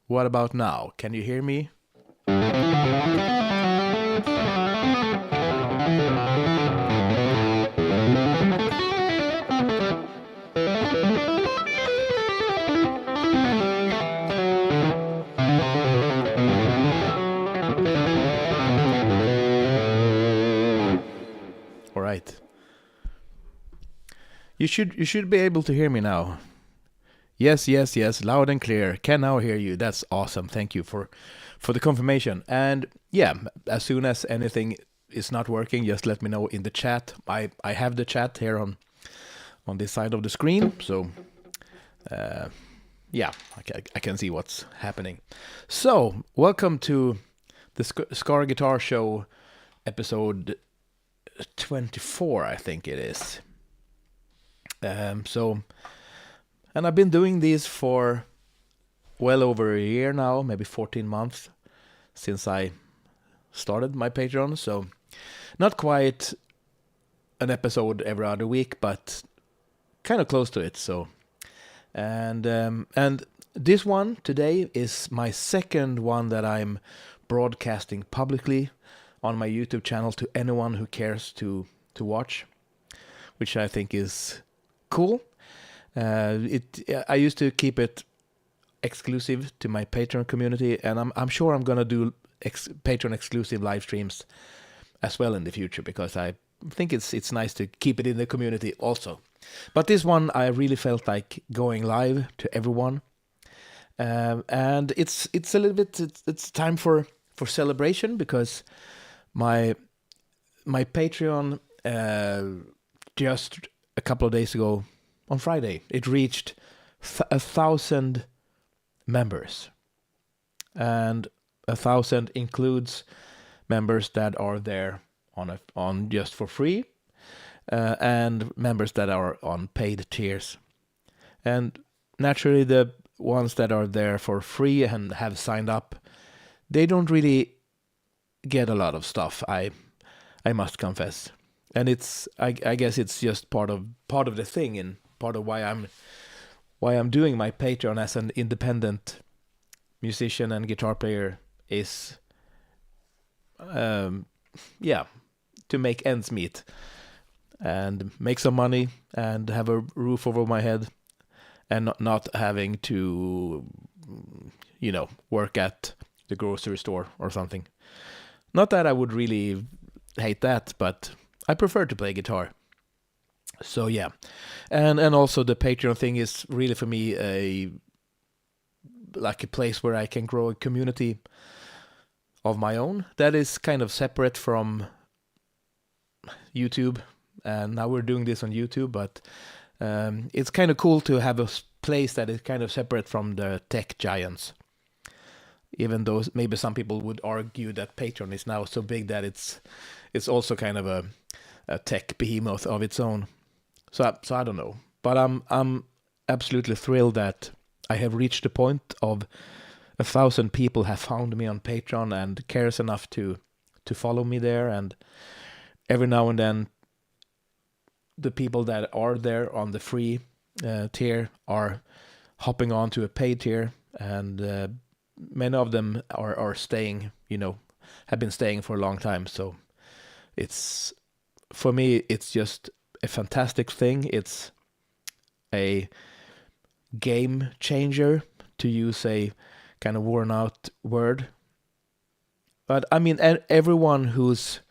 What about now? Can you hear me? All right. You should be able to hear me now. Yes, yes, yes, loud and clear. Can now hear you. That's awesome. Thank you for the confirmation. And yeah, as soon as anything is not working, just let me know in the chat. I have the chat here on this side of the screen, so yeah, I can see what's happening. So, welcome to the Scarguitar Show, episode 24, I think it is. And I've been doing these for well over a year now, maybe 14 months since I started my Patreon. So not quite an episode every other week, but kind of close to it. So and this one today is my second one that I'm broadcasting publicly on my YouTube channel to anyone who cares to watch, which I think is cool. I used to keep it exclusive to my Patreon community, and I'm sure I'm gonna do Patreon exclusive live streams as well in the future, because I think it's nice to keep it in the community also. But this one I really felt like going live to everyone, and it's a little bit it's time for celebration, because my Patreon just a couple of days ago on Friday it reached 1,000 members, and 1,000 includes members that are there on just for free, and members that are on paid tiers. And naturally, the ones that are there for free and have signed up, they don't really get a lot of stuff. I must confess, and I guess it's just part of the thing, and part of why I'm doing my Patreon as an independent musician and guitar player is, to make ends meet and make some money and have a roof over my head, and not having to, work at the grocery store or something. Not that I would really hate that, but I prefer to play guitar. So yeah, and also the Patreon thing is really for me a place where I can grow a community of my own that is kind of separate from YouTube. And now we're doing this on YouTube, but it's kind of cool to have a place that is kind of separate from the tech giants. Even though maybe some people would argue that Patreon is now so big that it's also kind of a tech behemoth of its own. So I don't know, but I'm absolutely thrilled that I have reached the point of 1,000 people have found me on Patreon and cares enough to follow me there. And every now and then, the people that are there on the free tier are hopping on to a paid tier, and many of them are staying. Have been staying for a long time. So for me, it's just a fantastic thing. It's a game changer, to use a kind of worn out word. But I mean, everyone who's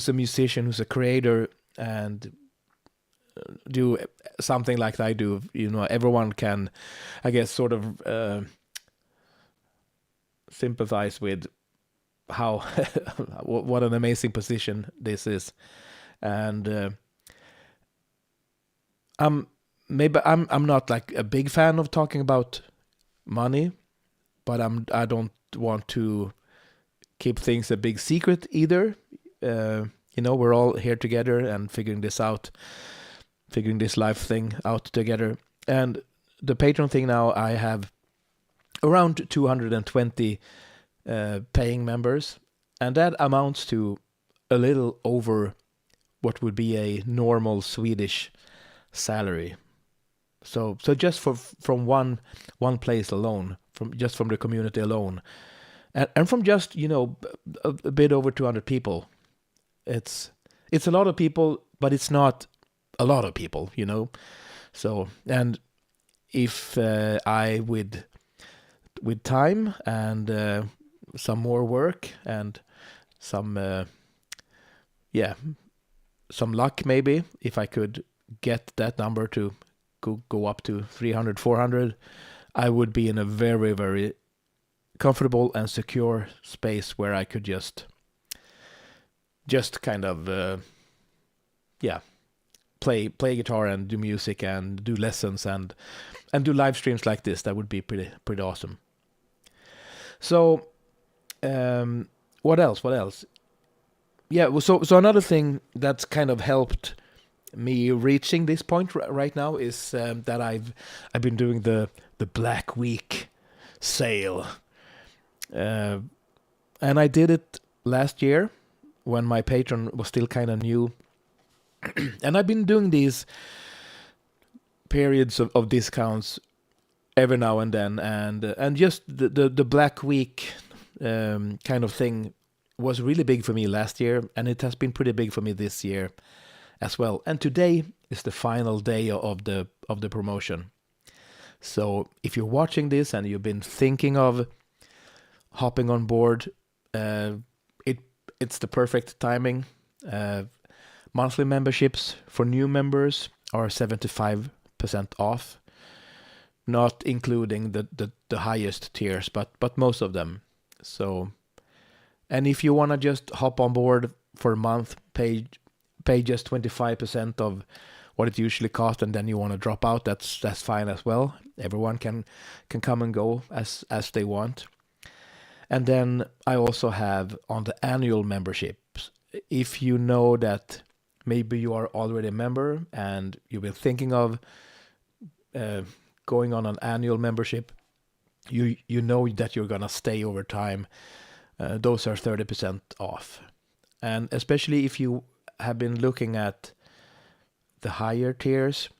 a musician, who's a creator, and do something like I do, everyone can, I guess, sort of sympathize with how what an amazing position this is. And I'm not like a big fan of talking about money, but I don't want to keep things a big secret either. We're all here together and figuring this life thing out together. And the Patreon thing now, I have around 220 paying members, and that amounts to a little over what would be a normal Swedish salary. So just from one place alone, from the community alone, and from just a bit over 200 people. It's a lot of people, but it's not a lot of people. So, and if I with time and some more work and some some luck, maybe if I could get that number to go up to 300, 400, I would be in a very, very comfortable and secure space where I could just kind of play guitar and do music and do lessons and do live streams like this. That would be pretty awesome. So what else? Yeah, well, so another thing that's kind of helped me reaching this point right now is that I've been doing the Black Week sale, and I did it last year when my patron was still kind of new, and I've been doing these periods of discounts every now and then, and just the Black Week kind of thing was really big for me last year, and it has been pretty big for me this year as well. And today is the final day of the promotion. So if you're watching this and you've been thinking of hopping on board, it's the perfect timing. Monthly memberships for new members are 75% off, not including the highest tiers, but most of them. So, and if you want to just hop on board for a month, pay just 25% of what it usually costs, and then you want to drop out, that's fine as well. Everyone can come and go as they want. And then I also have on the annual memberships, if you know that maybe you are already a member and you've been thinking of going on an annual membership, you know that you're gonna stay over time, those are 30% off. And especially if you have been looking at the higher tiers,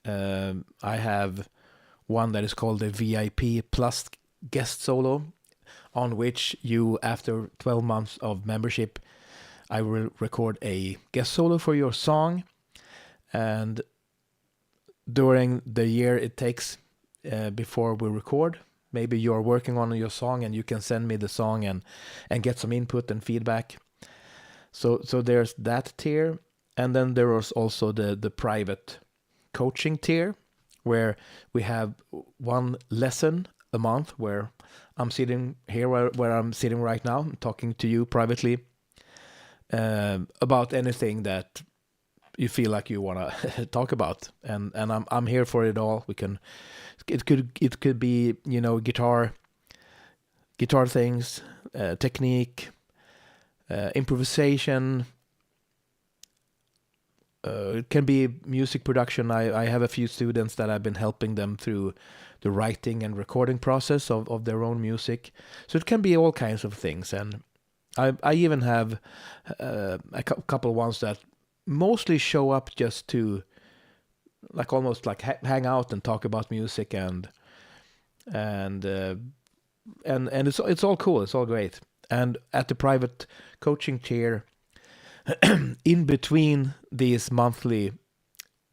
I have one that is called the VIP Plus Guest Solo, on which you, after 12 months of membership, I will record a guest solo for your song, and during the year it takes before we record, maybe you're working on your song and you can send me the song and get some input and feedback. So there's that tier, and then there is also the private coaching tier, where we have one lesson a month where I'm sitting here where I'm sitting right now, talking to you privately about anything that you feel like you want to talk about, and I'm here for it all. It could be guitar things, technique, improvisation. It can be music production. I have a few students that I've been helping them through the writing and recording process of their own music. So it can be all kinds of things. And I even have a couple ones that mostly show up just to almost hang out and talk about music and it's all cool. It's all great. And at the private coaching tier, in between these monthly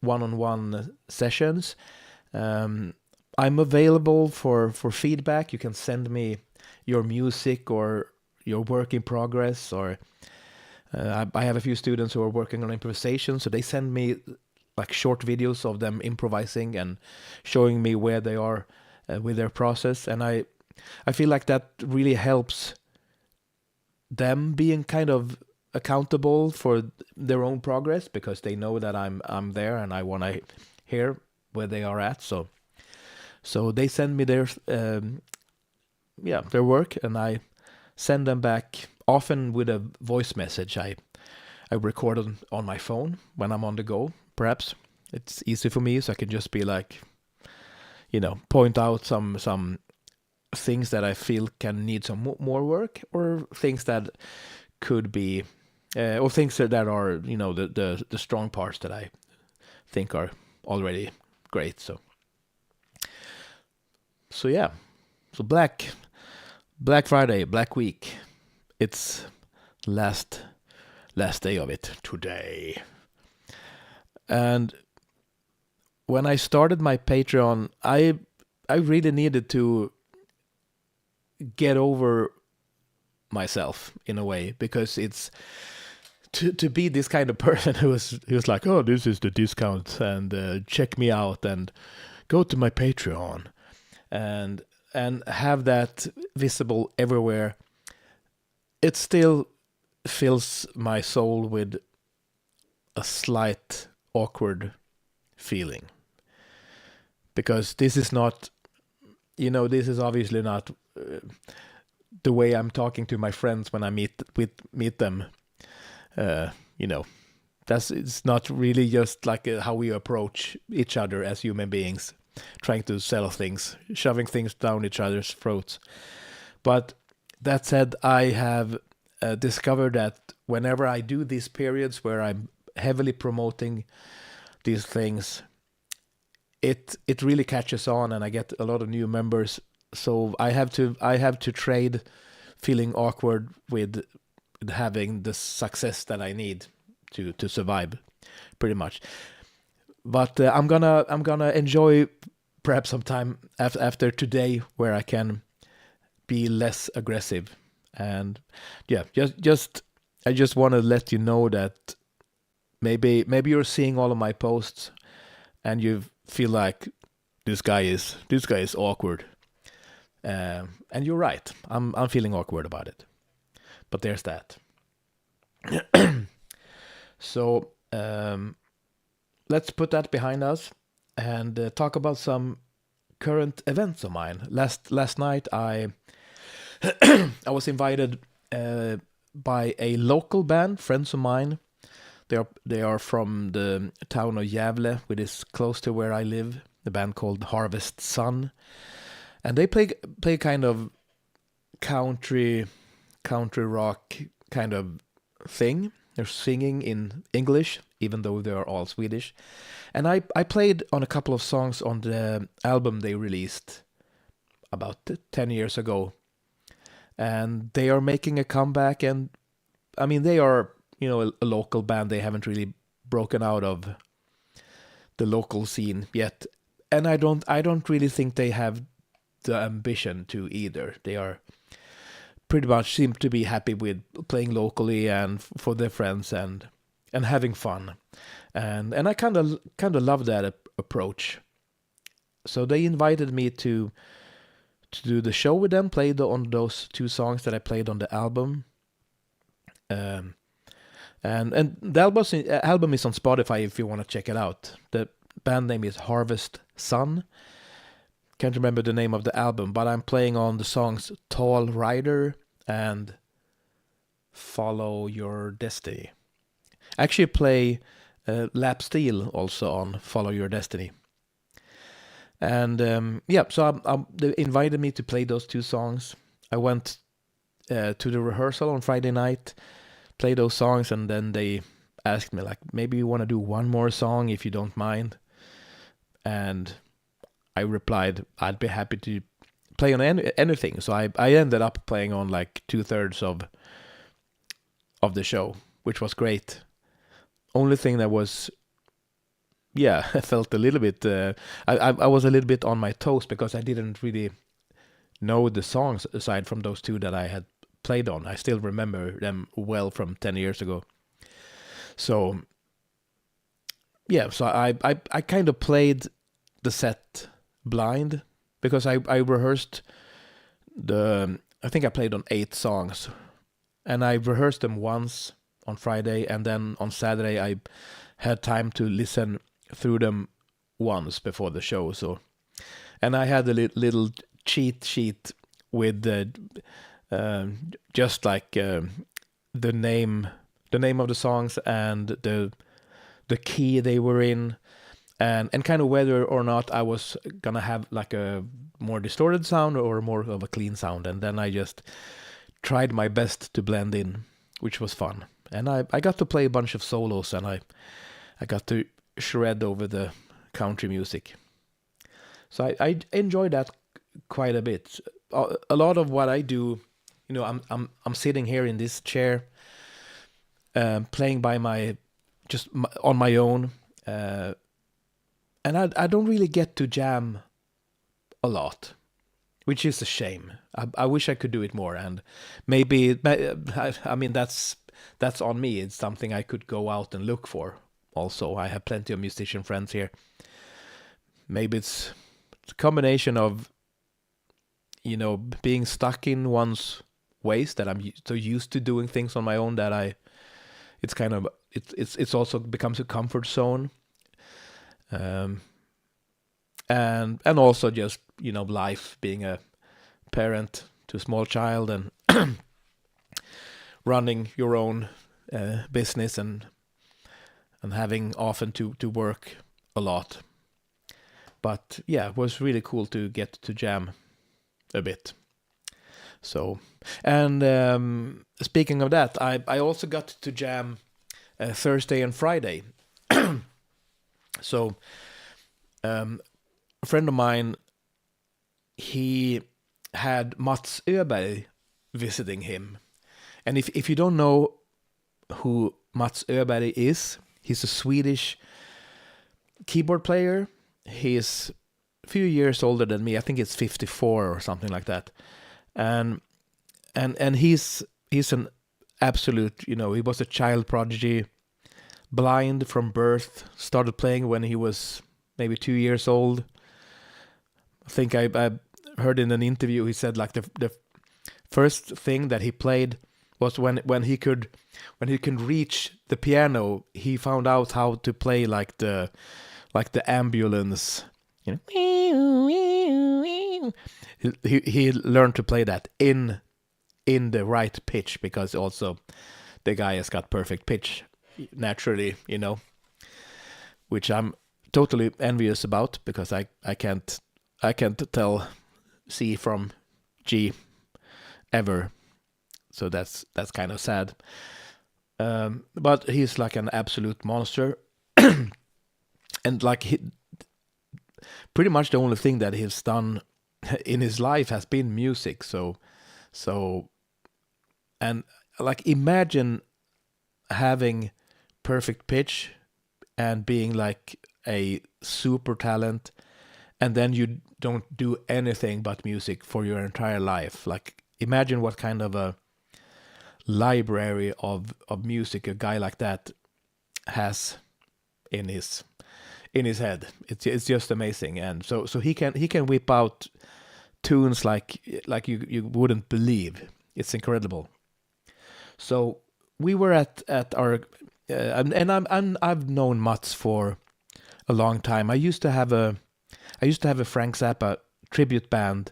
one-on-one sessions, I'm available for feedback. You can send me your music or your work in progress, or I have a few students who are working on improvisation, so they send me short videos of them improvising and showing me where they are with their process. And I feel like that really helps them being kind of accountable for their own progress, because they know that I'm there and I want to hear where they are at. So they send me their work, and I send them back, often with a voice message. I record on my phone when I'm on the go. Perhaps it's easy for me, so I can just be point out some things that I feel can need some more work, or things that could be or things that are the strong parts that I think are already great. So So yeah, so Black Friday, Black Week. It's last day of it today. And when I started my Patreon, I really needed to get over myself in a way, because it's to be this kind of person who's like, oh, this is the discount, and check me out and go to my Patreon, and have that visible everywhere. It still fills my soul with a slight awkward feeling, because this is not, this is obviously not the way I'm talking to my friends when I meet them. It's not really just like how we approach each other as human beings, trying to sell things, shoving things down each other's throats. But that said, I have discovered that whenever I do these periods where I'm heavily promoting these things, it really catches on, and I get a lot of new members. So I have to trade feeling awkward with having the success that I need to survive, pretty much. But I'm gonna enjoy perhaps some time after today where I can be less aggressive. And yeah, I just want to let you know that maybe you're seeing all of my posts and you feel like this guy is awkward. And you're right. I'm feeling awkward about it. But there's that. So let's put that behind us and talk about some current events of mine. Last night I I was invited by a local band, friends of mine. They are from the town of Gävle, which is close to where I live. The band called Harvest Sun, and they play kind of country rock kind of thing. They're singing in English, even though they are all Swedish. And I played on a couple of songs on the album they released about 10 years ago. And they are making a comeback, and I mean, they are, a local band. They haven't really broken out of the local scene yet. And I don't really think they have the ambition to either. They are pretty much seem to be happy with playing locally and for their friends and having fun. And I kind of love that approach. So they invited me to do the show with them, play on those two songs that I played on the album. And the album is on Spotify if you want to check it out. The band name is Harvest Sun. Can't remember the name of the album, but I'm playing on the songs Tall Rider and Follow Your Destiny. I actually play lap steel also on Follow Your Destiny. And so they invited me to play those two songs. I went to the rehearsal on Friday night, played those songs, and then they asked me, like, maybe you want to do one more song if you don't mind. And I replied, I'd be happy to play on anything. So I ended up playing on like 2/3 of the show, which was great. Only thing that was, I felt a little bit, I was a little bit on my toes because I didn't really know the songs aside from those two that I had played on. I still remember them well from 10 years ago. So, so I kind of played the set blind because I rehearsed I think I played on 8 songs, and I rehearsed them once on Friday, and then on Saturday I had time to listen through them once before the show. So, and I had a little cheat sheet with just like the name of the songs and the key they were in, and kind of whether or not I was gonna have like a more distorted sound or more of a clean sound. And then I just tried my best to blend in, which was fun. And I got to play a bunch of solos, and I got to shred over the country music. So I enjoyed that quite a bit. A lot of what I do, I'm sitting here in this chair, playing by on my own, and I don't really get to jam a lot, which is a shame. I wish I could do it more, and maybe I mean that's on me. It's something I could go out and look for. Also, I have plenty of musician friends here. Maybe it's a combination of being stuck in one's ways, that I'm so used to doing things on my own that it's also becomes a comfort zone, and also just life, being a parent to a small child and running your own business and having often to work a lot. But yeah, it was really cool to get to jam a bit. So, and speaking of that, I also got to jam Thursday and Friday. So, a friend of mine, he had Mats Öberg visiting him. And if you don't know who Mats Öberg is, he's a Swedish keyboard player. He's a few years older than me. I think it's 54 or something like that. And he's an absolute, he was a child prodigy, blind from birth, started playing when he was maybe 2 years old. I think I heard in an interview he said like the first thing that he played was when he could reach the piano. He found out how to play like the ambulance, he learned to play that in the right pitch, because also the guy has got perfect pitch naturally, which I'm totally envious about, because I can't tell C from G ever, so that's kind of sad. But he's like an absolute monster, and like pretty much the only thing that he's done in his life has been music. So, and like imagine having perfect pitch and being like a super talent, and then you don't do anything but music for your entire life. Like imagine what kind of a library of music a guy like that has in his head. It's just amazing. And so he can whip out tunes like you wouldn't believe. It's incredible. So we were at our and I've known Mats for a long time. I used to have a Frank Zappa tribute band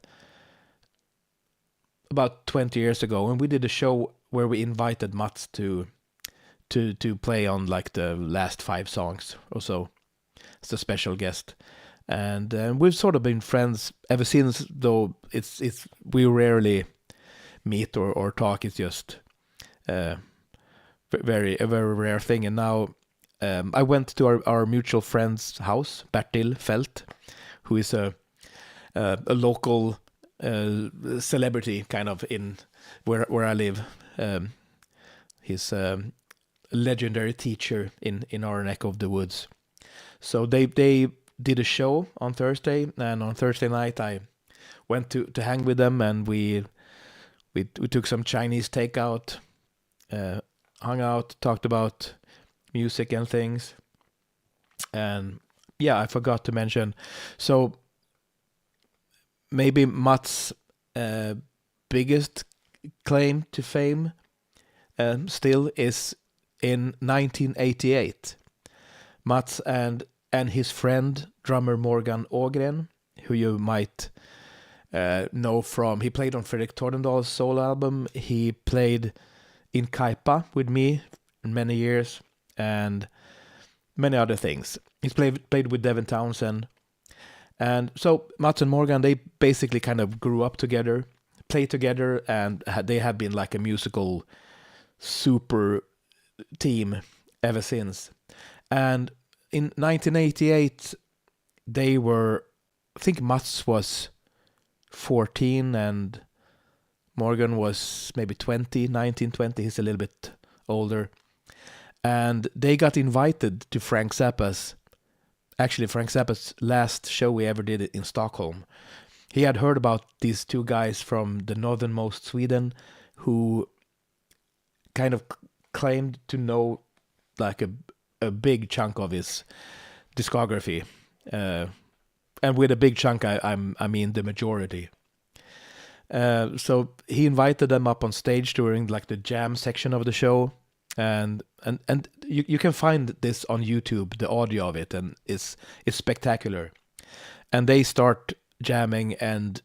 about 20 years ago, and we did a show where we invited Mats to play on like the last 5 songs or so as a special guest. And we've sort of been friends ever since, though it's we rarely meet or talk. It's just a very rare thing. And now I went to our mutual friend's house, Bertil Felt, who is a local celebrity kind of in where I live. He's a legendary teacher in our neck of the woods. So they did a show on Thursday, and on Thursday night I went to hang with them, and we took some Chinese takeout, hung out, talked about music and things. And yeah, I forgot to mention, so maybe Mats' biggest claim to fame still is in 1988. Mats and his friend, drummer Morgan Ågren, who you might know from, he played on Fredrik Tordendahl's solo album. He played in Kaipa with me in many years, and many other things. He's played with Devin Townsend. And so Mats and Morgan, they basically kind of grew up together, played together, and they have been like a musical super team ever since. And in 1988, they were, I think Mats was 14 and Morgan was maybe 20, 19, 20. He's a little bit older. And they got invited to Frank Zappa's last show we ever did in Stockholm. He had heard about these two guys from the northernmost Sweden who kind of claimed to know like a big chunk of his discography. And with a big chunk, I mean the majority. So he invited them up on stage during like the jam section of the show. And you can find this on YouTube, the audio of it, and it's spectacular. And they start jamming, and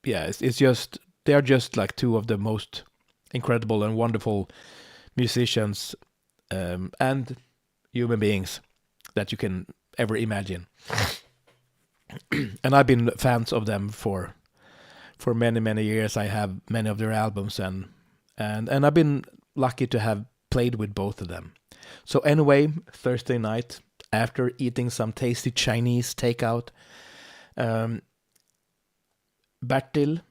yeah, it's just they're just like two of the most incredible and wonderful musicians and human beings that you can ever imagine. And I've been fans of them for many years. I have many of their albums, and I've been lucky to have played with both of them. So anyway, Thursday night, after eating some tasty Chinese takeout, Bertil,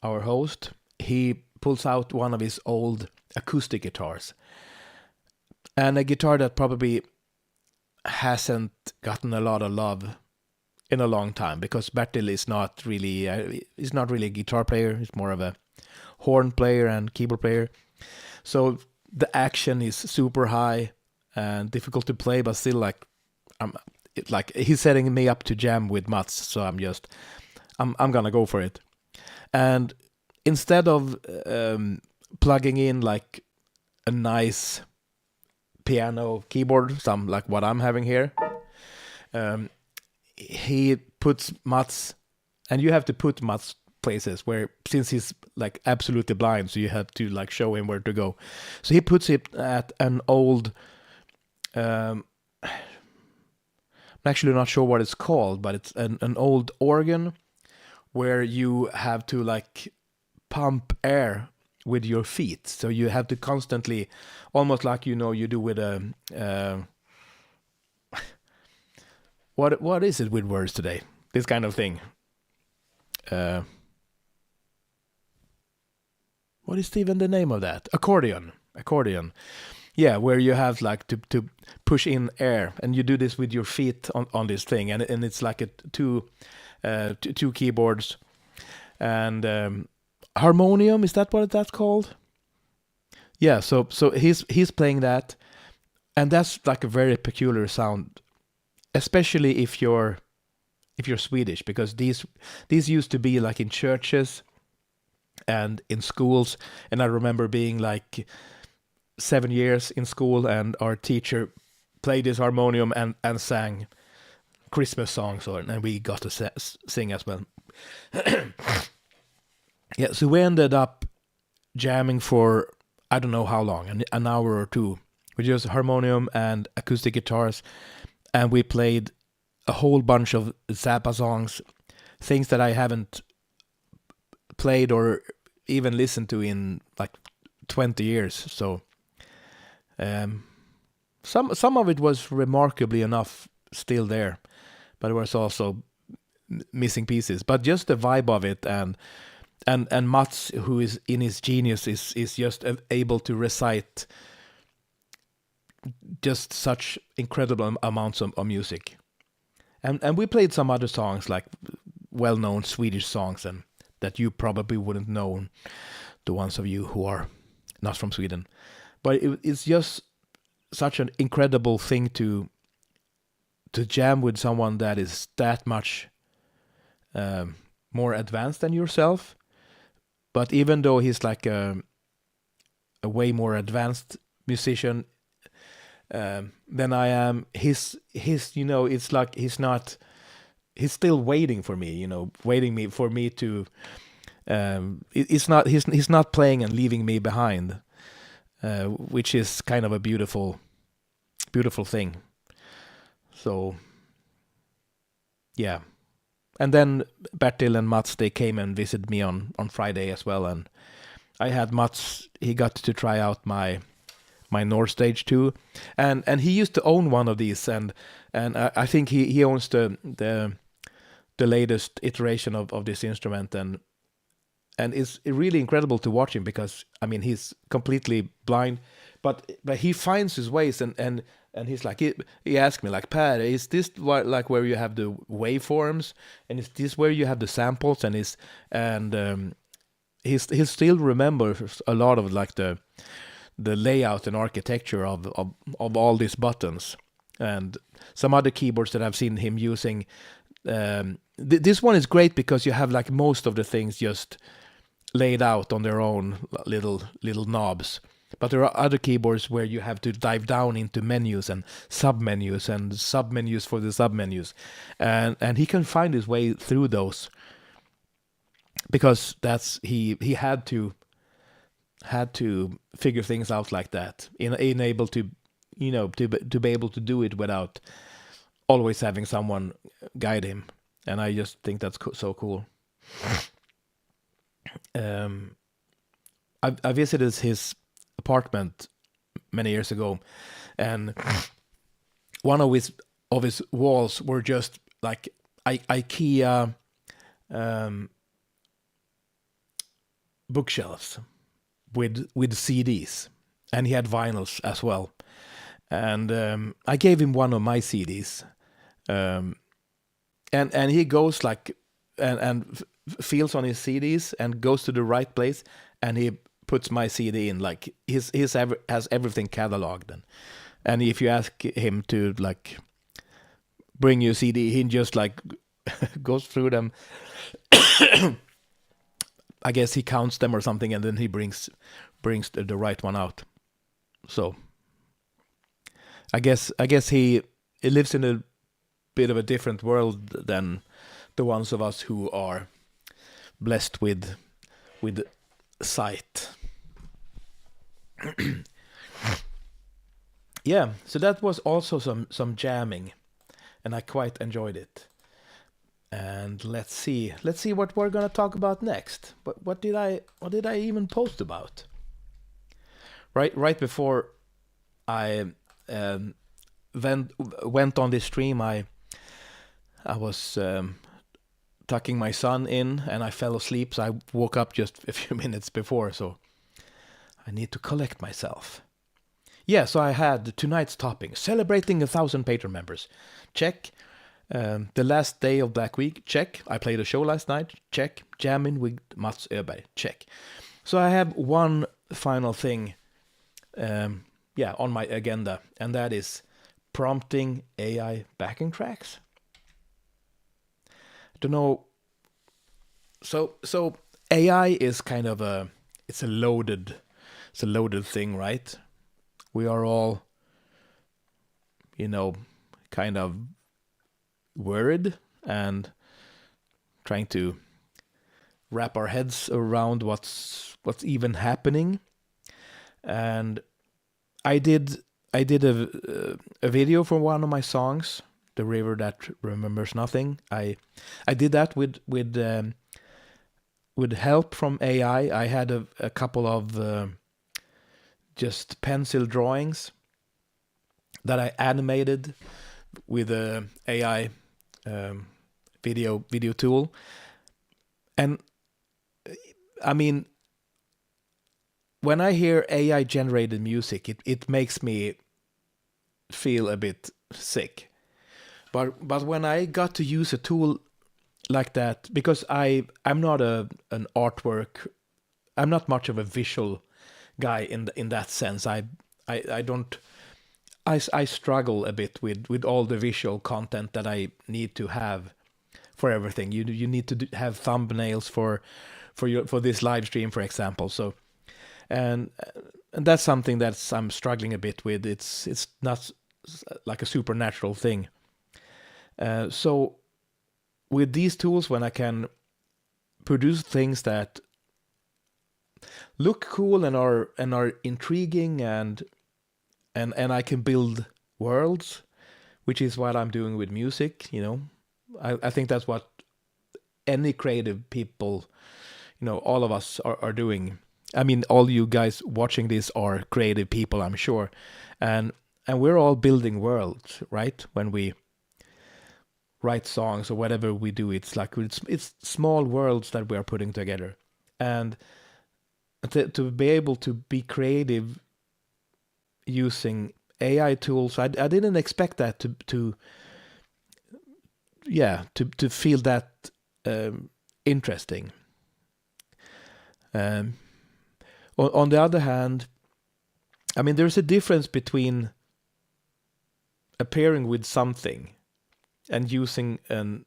our host, he pulls out one of his old acoustic guitars. And a guitar that probably hasn't gotten a lot of love in a long time, because Bertil is not really a guitar player. He's more of a horn player and keyboard player. So the action is super high and difficult to play, but still like he's setting me up to jam with Mats. So I'm gonna go for it. And instead of plugging in like a nice piano keyboard, some like what I'm having here, he puts Mats, and you have to put Mats places where, since he's like absolutely blind, so you have to like show him where to go. So he puts it at an old, I'm actually not sure what it's called, but it's an old organ where you have to like pump air with your feet. So you have to constantly, almost like you do with a what is it with words today? This kind of thing. What is even the name of that? Accordion. Yeah, where you have like to push in air, and you do this with your feet on this thing, and it's like two keyboards, and harmonium, is that what that's called? Yeah, so he's playing that, and that's like a very peculiar sound, especially if you're Swedish, because these used to be like in churches and in schools. And I remember being like 7 years in school, and our teacher played this harmonium and sang Christmas songs, and we got to sing as well. Yeah, so we ended up jamming for I don't know how long, an hour or two, with just harmonium and acoustic guitars, and we played a whole bunch of Zappa songs, things that I haven't played or even listened to in like 20 years. So some of it was remarkably enough still there, but there was also missing pieces. But just the vibe of it, and Mats, who is in his genius, is just able to recite just such incredible amounts of music. And we played some other songs, like well-known Swedish songs, and that you probably wouldn't know, the ones of you who are not from Sweden. But it's just such an incredible thing to jam with someone that is that much more advanced than yourself. But even though he's like a way more advanced musician than I am, he's it's like he's still waiting for me, for me to he's not playing and leaving me behind, which is kind of a beautiful thing. So yeah. And then Bertil and Mats, they came and visited me on Friday as well, and I had Mats, he got to try out my North Stage 2, and he used to own one of these, and I think he owns the the latest iteration of this instrument, and it's really incredible to watch him because I mean he's completely blind, but he finds his ways, and he's like he asked me like, Per, is this like where you have the waveforms, and is this where you have the samples, and he still remembers a lot of like the layout and architecture of all these buttons, and some other keyboards that I've seen him using. This one is great because you have like most of the things just laid out on their own little knobs. But there are other keyboards where you have to dive down into menus and submenus for the submenus, and he can find his way through those because that's he had to figure things out like that, in able to to be able to do it without always having someone guide him, and I just think that's so cool. I visited his apartment many years ago, and one of his walls were just like IKEA bookshelves with CDs, and he had vinyls as well. And I gave him one of my CDs, and he goes like and feels on his CDs and goes to the right place, and he puts my CD in. Like his has everything cataloged, and if you ask him to like bring you CD, he just like goes through them. I guess he counts them or something, and then he brings the right one out. So I guess he lives in a bit of a different world than the ones of us who are blessed with sight. Yeah, so that was also some jamming, and I quite enjoyed it. And let's see what we're gonna talk about next. What did I even post about? Right before I went on this stream, I was tucking my son in, and I fell asleep. So I woke up just a few minutes before. So I need to collect myself. Yeah, so I had tonight's topping: celebrating 1,000 Patreon members. Check. The last day of Black Week. Check. I played a show last night. Check. Jamming with Mats Öberg. Check. So I have one final thing, on my agenda, and that is prompting AI backing tracks. I don't know. So AI is kind of a loaded thing, right? We are all, kind of worried and trying to wrap our heads around what's even happening. And I did a video for one of my songs, "The River That Remembers Nothing." I did that with help from AI. I had a couple of just pencil drawings that I animated with a AI video tool. And I mean, when I hear AI generated music, it makes me feel a bit sick. But when I got to use a tool like that, because I'm not an artwork, I'm not much of a visual guy in that sense. I don't. I struggle a bit with all the visual content that I need to have for everything. You need to have thumbnails for this live stream, for example. So, and that's something that I'm struggling a bit with. It's not like a supernatural thing. So with these tools, when I can produce things that look cool and are intriguing and I can build worlds, which is what I'm doing with music. I think that's what any creative people, all of us are doing. I mean, all you guys watching this are creative people, I'm sure, and we're all building worlds, right? When we write songs or whatever we do. It's like it's small worlds that we are putting together, and to be able to be creative using AI tools, I didn't expect that to feel that interesting. Um, on the other hand, I mean, there's a difference between appearing with something and using an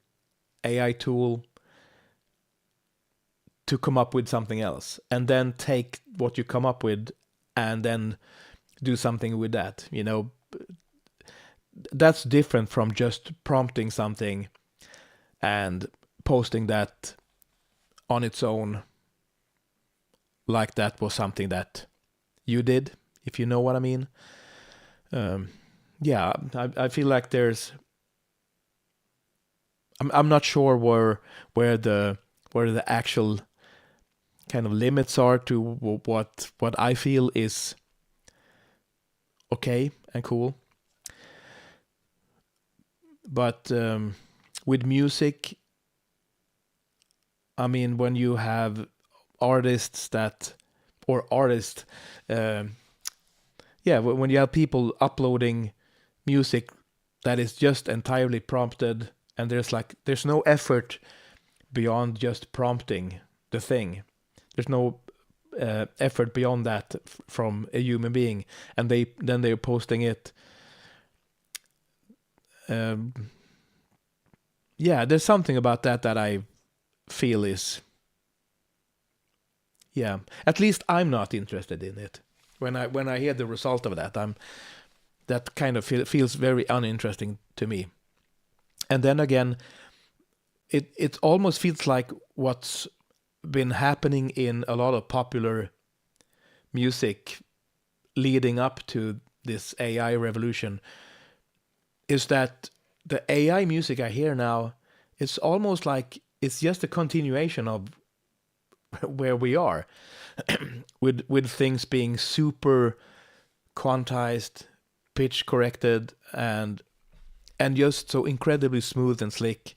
AI tool to come up with something else, and then take what you come up with and then do something with that. You know, that's different from just prompting something and posting that on its own, like that was something that you did, if you know what I mean. Yeah, I feel like there's. I'm not sure where the actual kind of limits are to what I feel is okay and cool. But with music, I mean, when you have artists that, or artists, when you have people uploading music that is just entirely prompted, and there's no effort beyond just prompting the thing. There's no effort beyond that from a human being, and they're posting it. There's something about that I feel is, at least I'm not interested in it. When I hear the result of that, that kind of feels very uninteresting to me. And then again, it almost feels like what's been happening in a lot of popular music leading up to this AI revolution is that the AI music I hear now, it's almost like it's just a continuation of where we are, with things being super quantized, pitch corrected, and just so incredibly smooth and slick,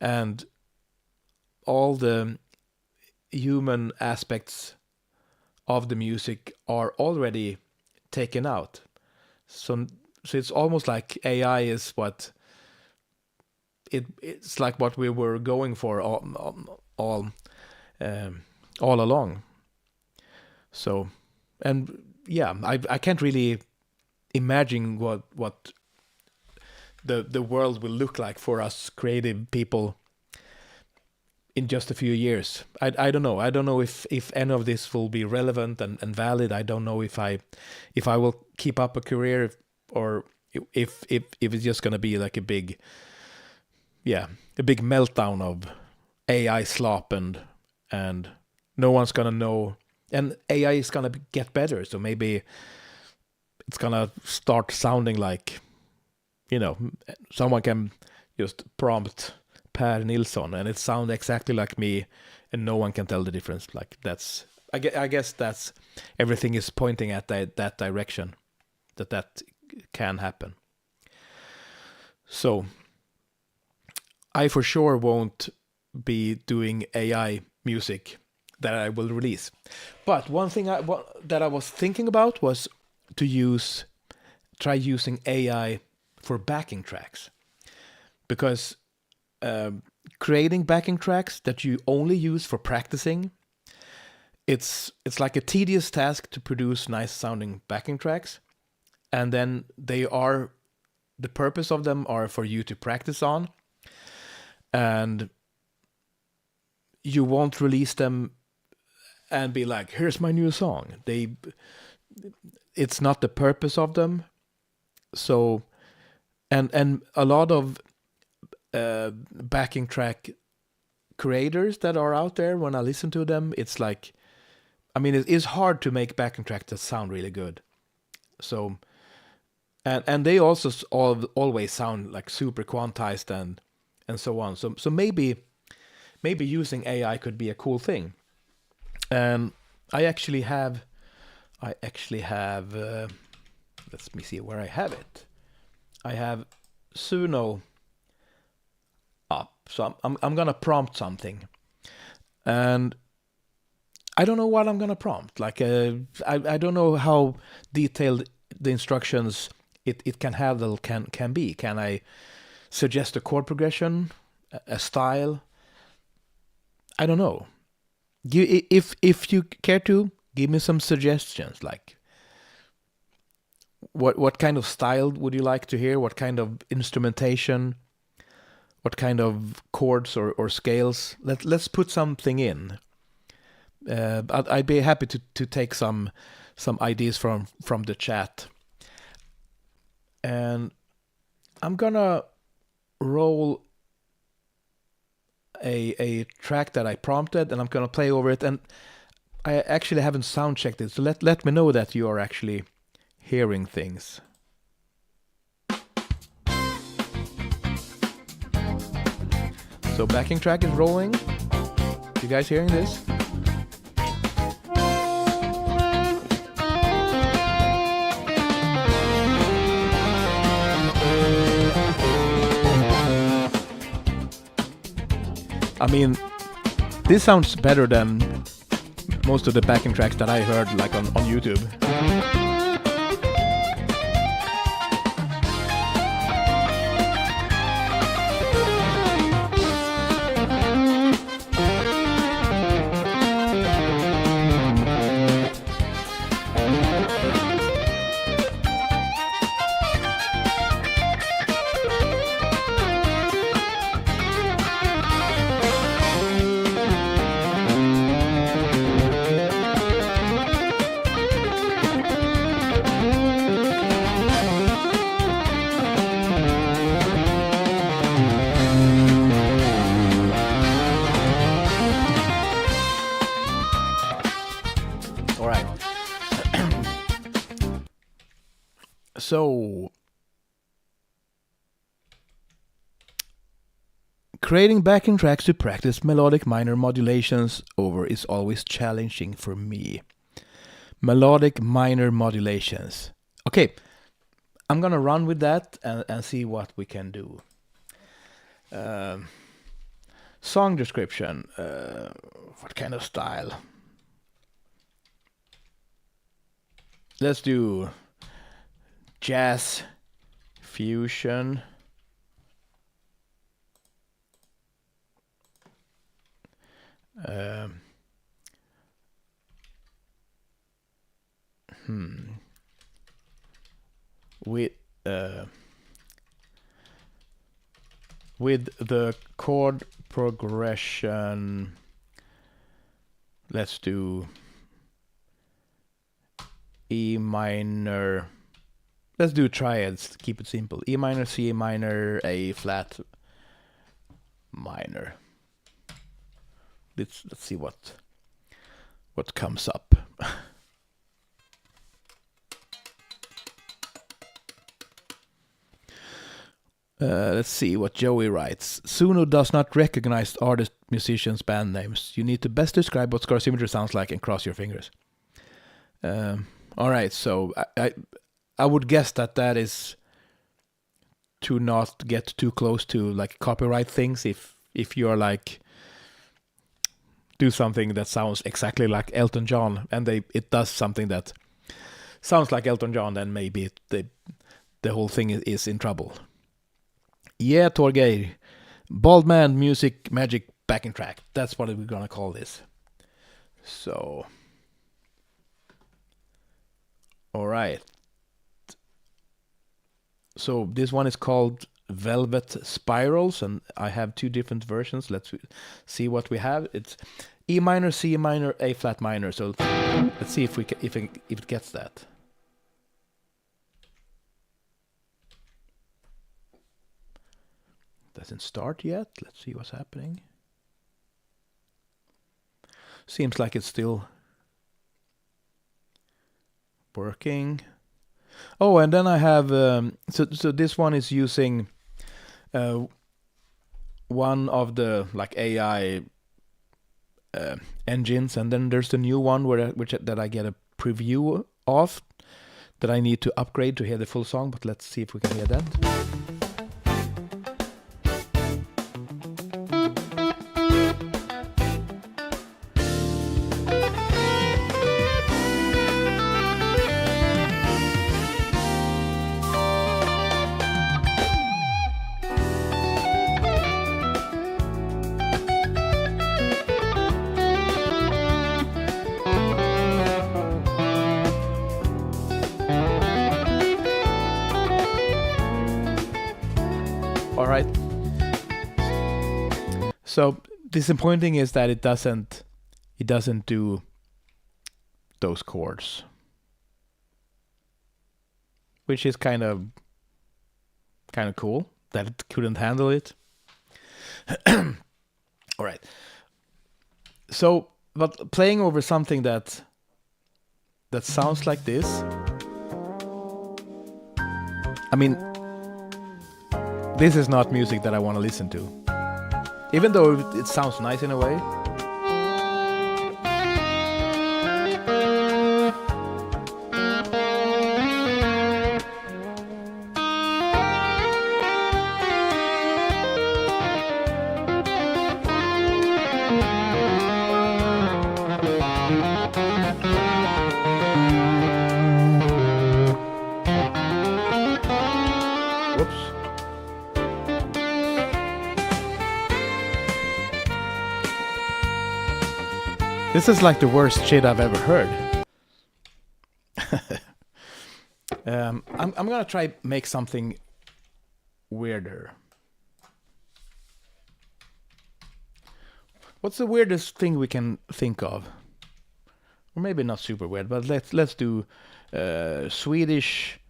and all the human aspects of the music are already taken out. So it's almost like AI is what it's like what we were going for all along. So, and yeah, I can't really imagine what the world will look like for us creative people in just a few years. I don't know. I don't know if any of this will be relevant and valid. I don't know if I will keep up a career, or if it's just gonna be like a big meltdown of AI slop, and no one's gonna know, and AI is gonna get better. So maybe it's gonna start sounding like, someone can just prompt Per Nilsson and it sounds exactly like me, and no one can tell the difference. Like I guess that's everything is pointing at that direction, that can happen. So I for sure won't be doing AI music that I will release. But one thing that I was thinking about was to try using AI for backing tracks, because creating backing tracks that you only use for practicing, it's like a tedious task to produce nice sounding backing tracks, and then the purpose of them are for you to practice on, and you won't release them and be like, here's my new song. It's not the purpose of them. So and a lot of backing track creators that are out there, when I listen to them, it's like, I mean, it is hard to make backing tracks that sound really good. So and they also always sound like super quantized and so on. So maybe using AI could be a cool thing. And I actually have let me see where I have it. I have Suno So I'm gonna prompt something, and I don't know what I'm gonna prompt. Like I don't know how detailed the instructions it can handle can be. Can I suggest a chord progression, a style? I don't know. If you care to give me some suggestions, like what kind of style would you like to hear? What kind of instrumentation? What kind of chords or scales? Let's put something in. I'd be happy to take some ideas from the chat, and I'm gonna roll a track that I prompted, and I'm gonna play over it. And I actually haven't sound checked it, so let me know that you are actually hearing things. So backing track is rolling. You guys hearing this? I mean, this sounds better than most of the backing tracks that I heard like on YouTube. So, creating backing tracks to practice melodic minor modulations over is always challenging for me. Melodic minor modulations. Okay, I'm gonna run with that and see what we can do. Song description. What kind of style? Let's do jazz fusion. With the chord progression, let's do E minor. Let's do triads, keep it simple. E minor, C minor, A flat minor. Let's see what comes up. Let's see what Joey writes. Suno does not recognize artist, musicians, band names. You need to best describe what Scarguitar sounds like and cross your fingers. All right, so I would guess that is to not get too close to like copyright things. If you're like do something that sounds exactly like Elton John and it does something that sounds like Elton John, then maybe the whole thing is in trouble. Yeah, Torgeir. Bald Man Music Magic backing track. That's what we're gonna call this. So, all right. So this one is called Velvet Spirals, and I have two different versions. Let's see what we have. It's E minor, C minor, A flat minor. So let's see if it gets that. Doesn't start yet. Let's see what's happening. Seems like it's still working. Oh, and then I have so this one is using one of the like AI engines, and then there's the new one that I get a preview of that I need to upgrade to hear the full song. But let's see if we can hear that. So disappointing is that it doesn't do those chords, which is kind of cool that it couldn't handle it. All right. So, but playing over something that sounds like this, I mean, this is not music that I want to listen to, even though it sounds nice in a way. This is like the worst shit I've ever heard. I'm gonna try make something weirder. What's the weirdest thing we can think of? Or maybe not super weird, but let's do Swedish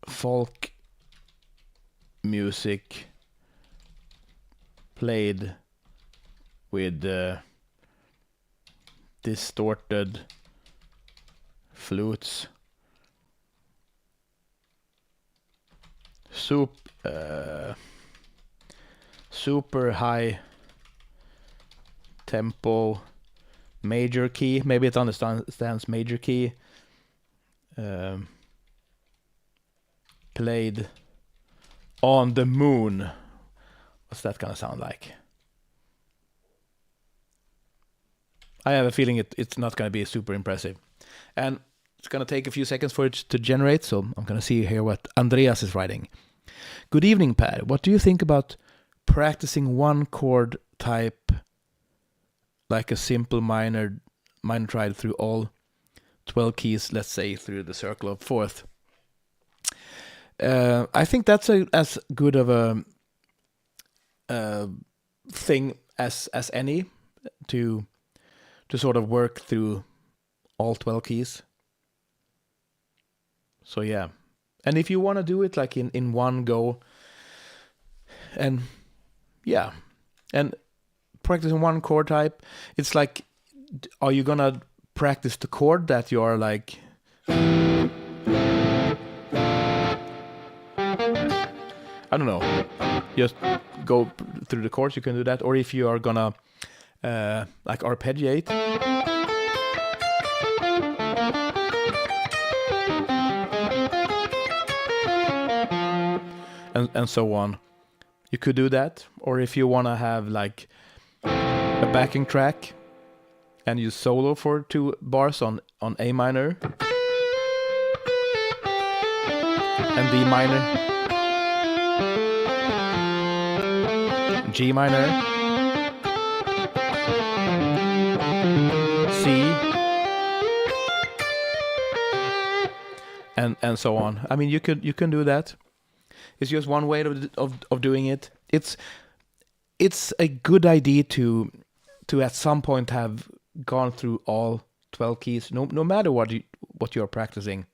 folk music played with distorted flutes, super high tempo, major key. Maybe it understands major key. Played on the moon. What's that gonna sound like? I have a feeling it's not going to be super impressive. And it's going to take a few seconds for it to generate, so I'm going to see here what Andreas is writing. Good evening, Per. What do you think about practicing one chord type, like a simple minor triad through all 12 keys, let's say through the circle of fourth? I think that's as good of a thing as any to sort of work through all 12 keys. So yeah. And if you want to do it like in one go, and yeah, and practicing one chord type, it's like, are you gonna practice the chord that you are like, I don't know, just go through the chords, you can do that. Or if you are gonna like arpeggiate, and so on, you could do that. Or if you want to have like a backing track and you solo for 2 bars on A minor and D minor, G minor, C, and so on. I mean, you can do that. It's just one way of doing it. It's a good idea to at some point have gone through all 12 keys, no matter what you're practicing.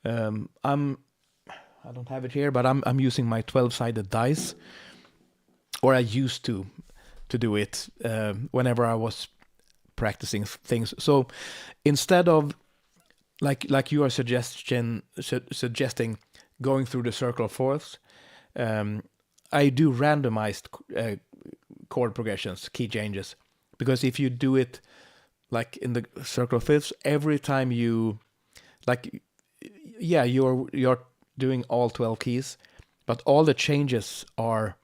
I don't have it here, but I'm using my 12-sided dice, or I used to do it whenever I was practicing things. So instead of like you are suggesting going through the circle of fourths, I do randomized chord progressions, key changes, because if you do it like in the circle of fifths, every time you you're doing all 12 keys, but all the changes are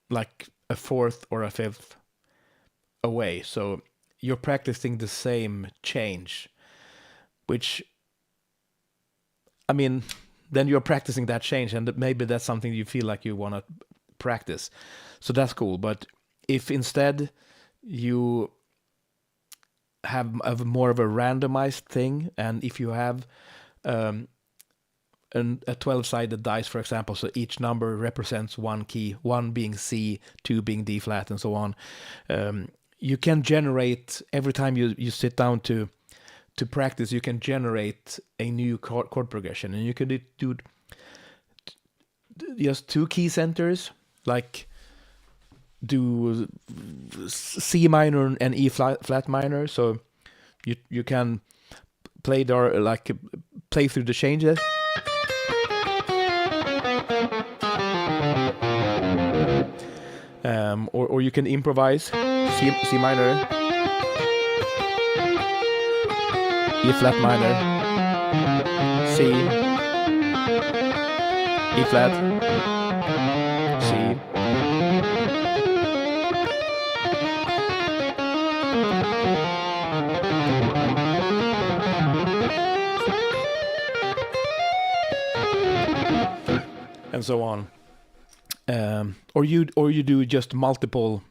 like a fourth or a fifth away. So you're practicing the same change, which, I mean, then you're practicing that change, and maybe that's something you feel like you want to practice. So that's cool. But if instead you have more of a randomized thing, and if you have a 12-sided dice, for example, so each number represents one key, one being C, two being D flat, and so on. You can generate, every time you sit down to practice, you can generate a new chord progression, and you can do just two key centers, like do C minor and E flat minor. So you can play play through the changes. Or you can improvise C minor, E flat minor, C, E flat, C. And so on. Or you do just multiple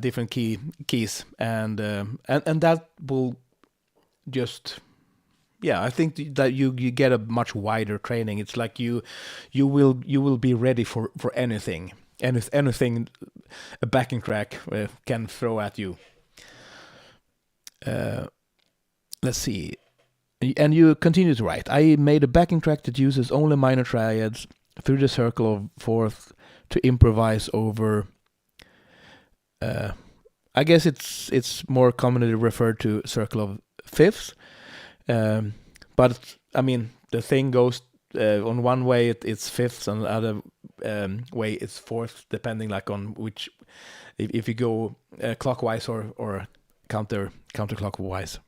different keys, and that will just, I think that you get a much wider training. It's like you will be ready for anything a backing track can throw at you. Let's see, and you continue to write. I made a backing track that uses only minor triads through the circle of fourth to improvise over. I guess it's more commonly referred to circle of fifths, but I mean the thing goes on one way it's fifths, and the other way it's fourths, depending like on which, if you go clockwise or counterclockwise.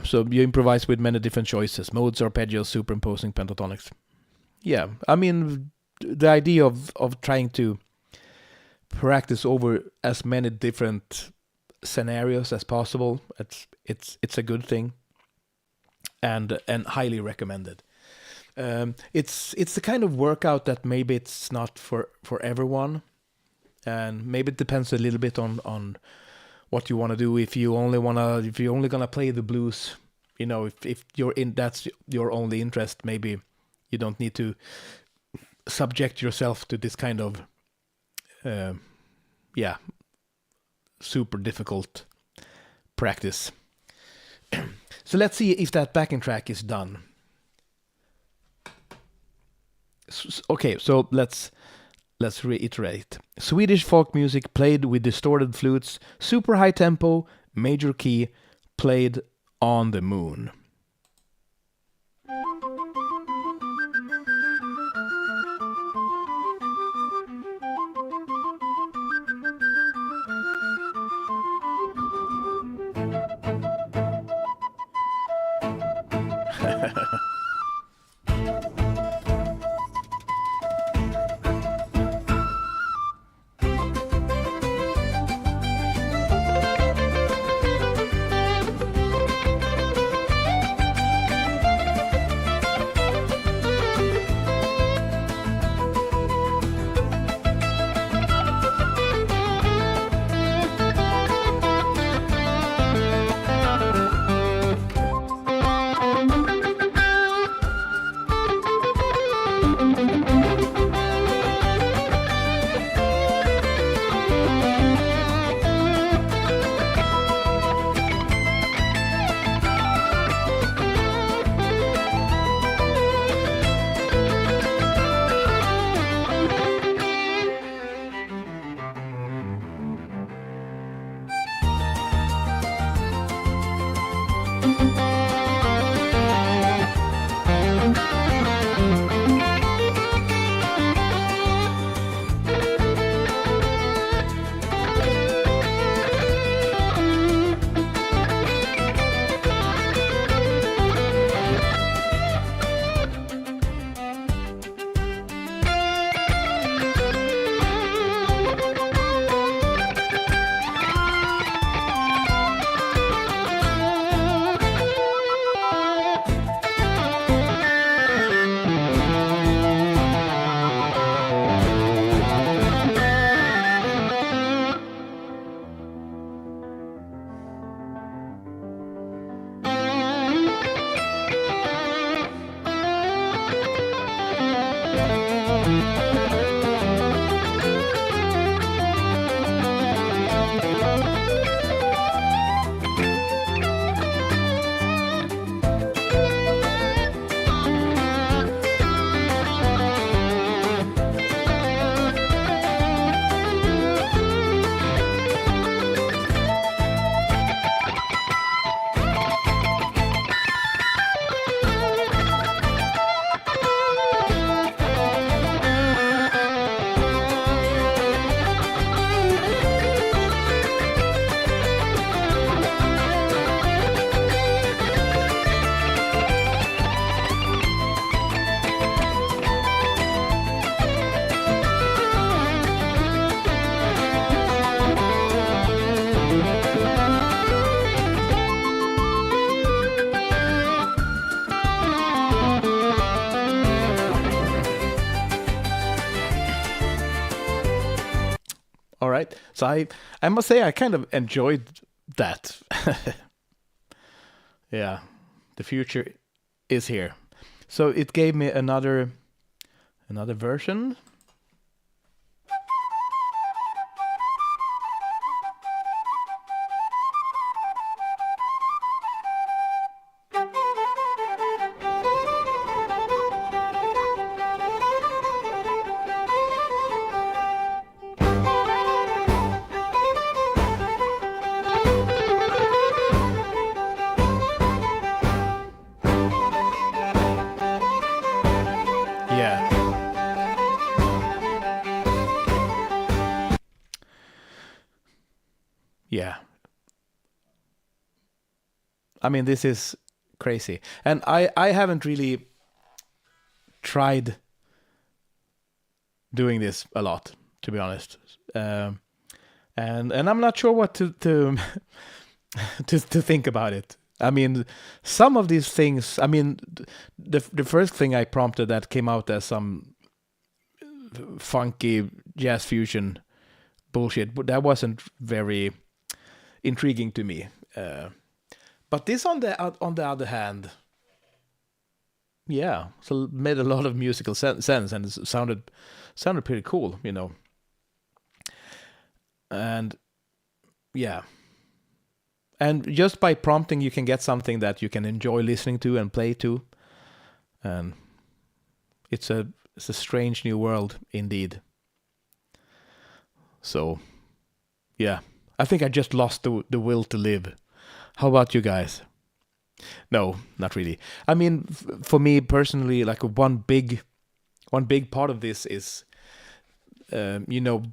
So you improvise with many different choices: modes, arpeggios, superimposing, pentatonics. Yeah, I mean the idea of trying to practice over as many different scenarios as possible, it's a good thing, and highly recommended. It's the kind of workout that maybe it's not for everyone, and maybe it depends a little bit on what you want to do. If you're only gonna play the blues, if that's your only interest, maybe you don't need to subject yourself to this kind of super difficult practice. So let's see if that backing track is done. Okay, so let's reiterate. Swedish folk music played with distorted flutes, super high tempo, major key, played on the moon. right. So I must say I kind of enjoyed that. Yeah, the future is here. So it gave me another version. Yeah. Yeah. I mean, this is crazy. And I haven't really tried doing this a lot, to be honest. And I'm not sure what to to think about it. I mean, some of these things. I mean, the first thing I prompted that came out as some funky jazz fusion bullshit, but that wasn't very intriguing to me. But this, on the other hand, yeah, so made a lot of musical sense, and it sounded pretty cool, you know. And yeah, and just by prompting, you can get something that you can enjoy listening to and play to, and it's a strange new world indeed. So yeah, I think I just lost the will to live. How about you guys? No, not really. I mean, for me personally, like one big part of this is, you know,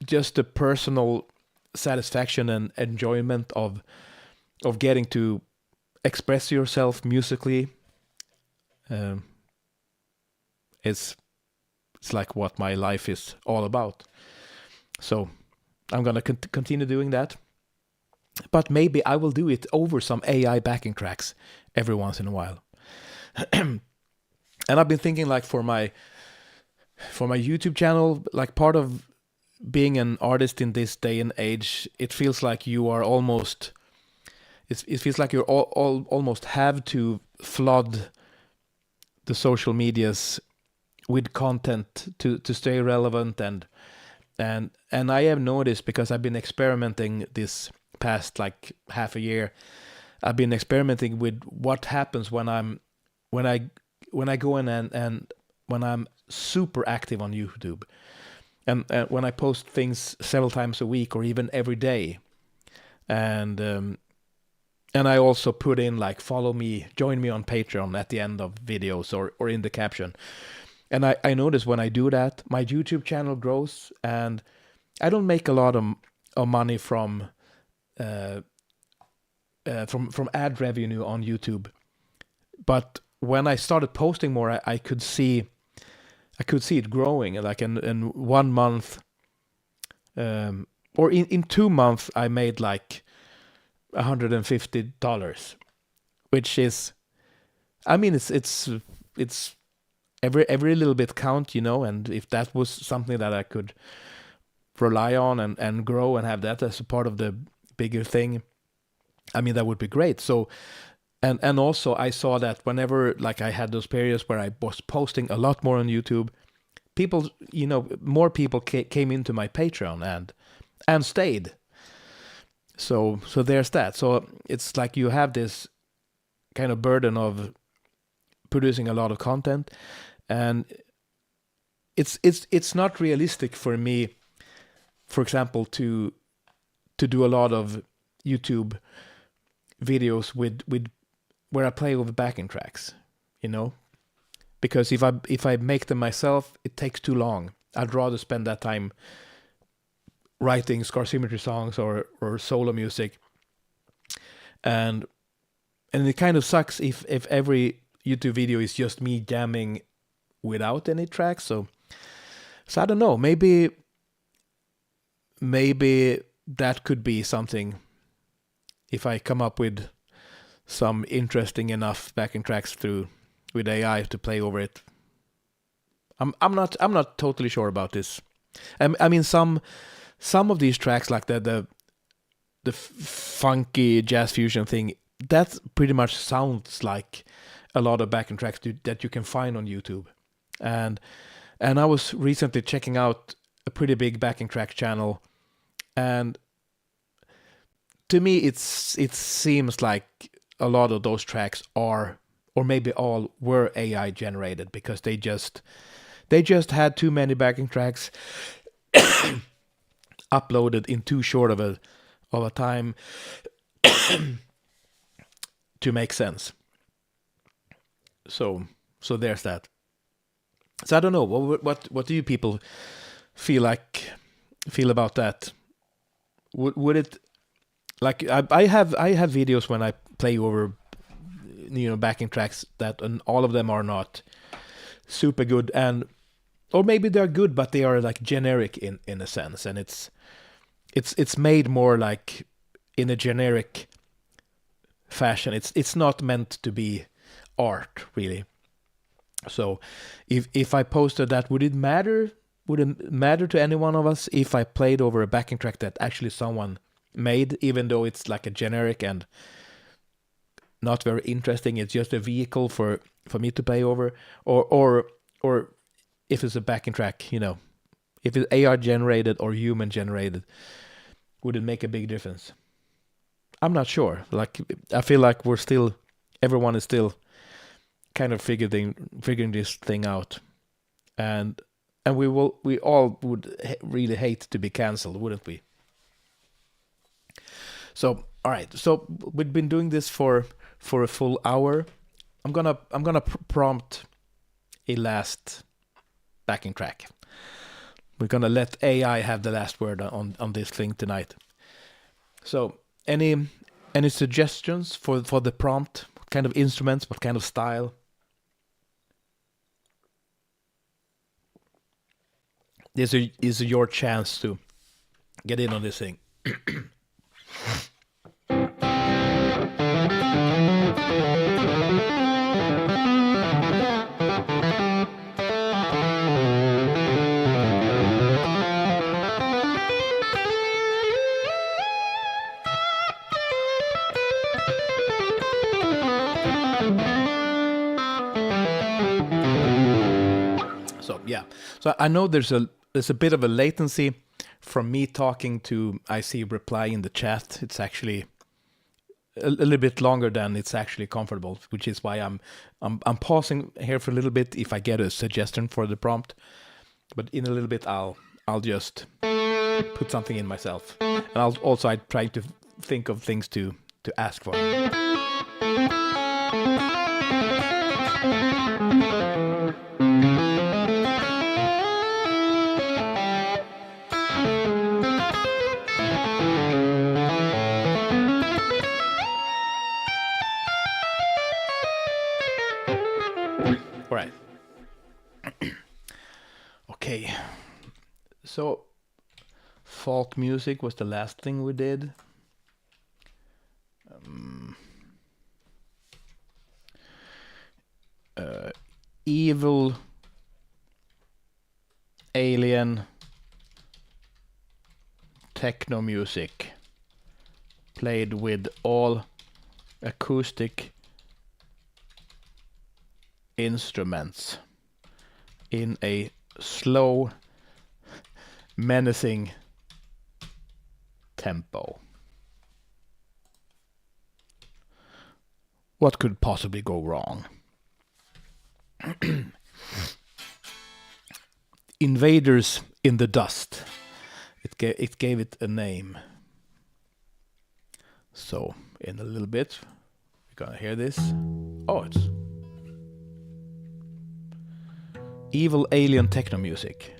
just the personal satisfaction and enjoyment of getting to express yourself musically. It's like what my life is all about. So I'm gonna continue doing that. But maybe I will do it over some AI backing tracks every once in a while. And I've been thinking, like, for my YouTube channel, like, part of being an artist in this day and age, it feels like you are almost, it feels like you almost have to flood the social medias with content to stay relevant, and I have noticed, because I've been experimenting this past like half a year, I've been experimenting with what happens when I go in and when I'm super active on YouTube, and when I post things several times a week or even every day, and I also put in, like, follow me, join me on Patreon at the end of videos or in the caption. And I notice when I do that, my YouTube channel grows, and I don't make a lot of money from ad revenue on YouTube. But when I started posting more, I could see it growing. Like in 1 month, or in 2 months, I made like $150, which is, I mean, it's every little bit count, you know. And if that was something that I could rely on and grow and have that as a part of the bigger thing, I mean, that would be great. So, and also I saw that whenever, like, I had those periods where I was posting a lot more on YouTube, people, you know, more people came into my Patreon and stayed. So there's that. So it's like you have this kind of burden of producing a lot of content, and it's not realistic for me, for example, to do a lot of YouTube videos with where I play over backing tracks, you know, because if I make them myself, it takes too long. I'd rather spend that time writing Scarguitar songs or solo music, and it kind of sucks if every YouTube video is just me jamming without any tracks. So I don't know. Maybe that could be something if I come up with some interesting enough backing tracks with AI to play over it. I'm not totally sure about this. I mean, some of these tracks, like the funky jazz fusion thing, that pretty much sounds like a lot of backing tracks that you can find on YouTube. And I was recently checking out a pretty big backing track channel, and to me it seems like a lot of those tracks are, or maybe all were, AI generated, because they just had too many backing tracks uploaded in too short of a time to make sense. So there's that. So I don't know, what do you people feel about that? Would it, like, I have videos when I play over, backing tracks that, and all of them are not super good, and or maybe they're good but they are like generic in a sense, and it's made more like in a generic fashion. It's not meant to be art, really. So if I posted that, would it matter to any one of us if I played over a backing track that actually someone made, even though it's like a generic and not very interesting? It's just a vehicle for me to play over, or if it's a backing track, if it's AR generated or human generated, would it make a big difference? I'm not sure. Like, I feel like everyone is still kind of figuring this thing out, and we all would really hate to be cancelled, wouldn't we? So, all right. So we've been doing this for a full hour. I'm gonna prompt a last backing track. We're gonna let AI have the last word on this thing tonight. So, any suggestions for the prompt? What kind of instruments? What kind of style? This is your chance to get in on this thing. So yeah, so I know there's a bit of a latency from me talking to I see reply in the chat. It's actually a little bit longer than it's actually comfortable, which is why I'm pausing here for a little bit if I get a suggestion for the prompt. But in a little bit I'll just put something in myself, and I try to think of things to ask for. All right. Okay. So folk music was the last thing we did. Evil alien techno music played with all acoustic instruments in a slow, menacing tempo. What could possibly go wrong? Invaders in the Dust. It gave it a name. So in a little bit we're gonna hear this. Oh, it's evil alien techno music.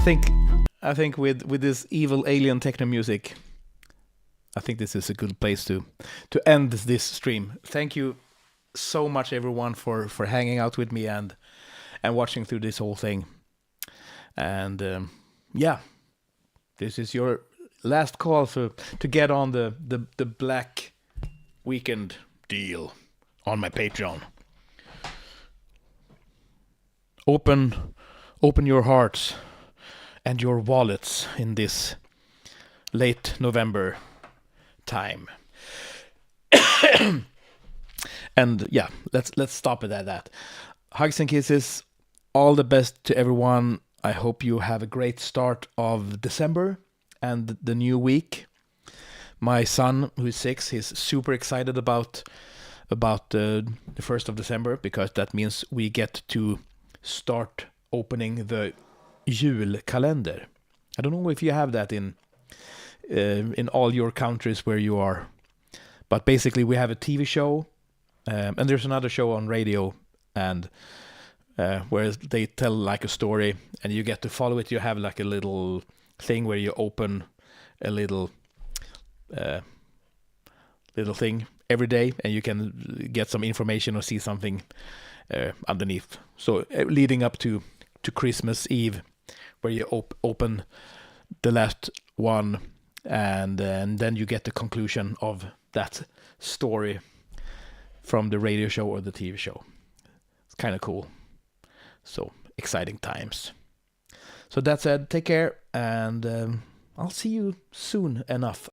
I think with this evil alien techno music, I think this is a good place to end this stream. Thank you so much, everyone, for hanging out with me and watching through this whole thing. And yeah, this is your last call to get on the Black Weekend deal on my Patreon. Open your hearts and your wallets in this late November time. And yeah, let's stop it at that. Hugs and kisses. All the best to everyone. I hope you have a great start of December and the new week. My son, who is 6, he's super excited about the 1st of December, because that means we get to start opening the julkalender. I don't know if you have that in all your countries where you are, but basically we have a TV show, and there's another show on radio, and where they tell like a story, and you get to follow it. You have like a little thing where you open a little thing every day, and you can get some information or see something underneath. So leading up to Christmas Eve, where you open the last one, and then you get the conclusion of that story from the radio show or the TV show. It's kind of cool. So exciting times. So that said, take care, and I'll see you soon enough,